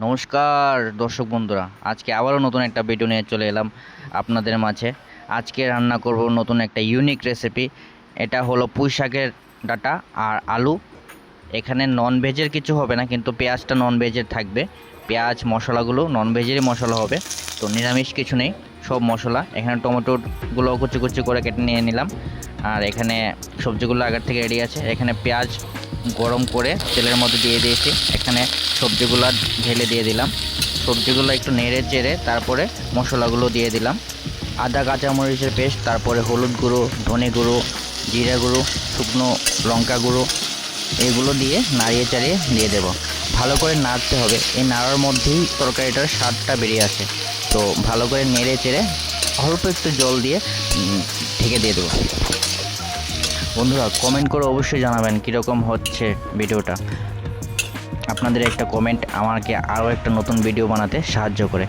নমস্কার দর্শক বন্ধুরা, আজকে আবারও নতুন একটা ভিডিও নিয়ে চলে এলাম আপনাদের মাঝে। আজকে রান্না করব নতুন একটা ইউনিক রেসিপি। এটা হলো পুঁই শাকের ডাঁটা আর আলু। এখানে নন ভেজের কিছু হবে না, কিন্তু পেঁয়াজটা নন ভেজের থাকবে। পেঁয়াজ মশলাগুলো নন ভেজেরই মশলা হবে, তো নিরামিষ কিছু নেই, সব মশলা। এখানে টমেটোগুলো কুচি কুচি করে কেটে নিয়ে নিলাম। আর এখানে সবজিগুলো আগের থেকে রেডি আছে। এখানে পেঁয়াজ গরম করে তেলের মধ্যে দিয়ে দিয়েছি। এখানে সবজিগুলো ঢেলে দিয়ে দিলাম। সবজিগুলো একটু নেড়ে চেড়ে তারপরে মশলাগুলো দিয়ে দিলাম। আদা কাঁচামরিচের পেস্ট, তারপরে হলুদ গুঁড়ো, ধনে গুঁড়ো, জিরা গুঁড়ো, শুকনো লঙ্কা গুঁড়ো, এগুলো দিয়ে নাড়িয়ে চাড়িয়ে দিয়ে দেব। ভালো করে নাড়তে হবে, এই নাড়ার মধ্যেই তরকারিটার স্বাদটা বেরিয়ে আসে। তো ভালো করে নেড়ে চেড়ে অল্প একটু জল দিয়ে ঢেকে দিয়ে দেবো। বন্ধুরা, কমেন্ট করে অবশ্যই জানাবেন কীরকম হচ্ছে ভিডিওটা। আপনাদের একটা কমেন্ট আমাকে আরও একটা নতুন ভিডিও বানাতে সাহায্য করে।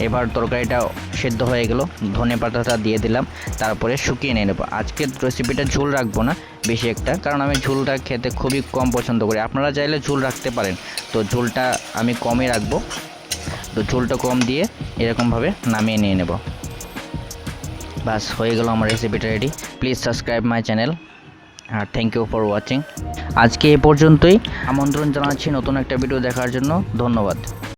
এবার তরকারিটা সেদ্ধ হয়ে গেল, ধনে পাতাটা দিয়ে দিলাম, তারপরে শুকিয়ে নিয়ে নেবো। আজকের রেসিপিটা ঝোল রাখবো না বেশি একটা, কারণ আমি ঝোলটা খেতে খুবই কম পছন্দ করি। আপনারা চাইলে ঝোল রাখতে পারেন, তো ঝোলটা আমি কমই রাখবো। তো ঝোলটা কম দিয়ে এরকমভাবে নামিয়ে নিয়ে নেব। বাস হয়ে গেল আমার রেসিপিটা ready. Please subscribe my channel. আর থ্যাংক ইউ ফর ওয়াচিং। আজকে এ পর্যন্তই। আমন্ত্রণ জানাচ্ছি নতুন একটা ভিডিও দেখার জন্য। ধন্যবাদ।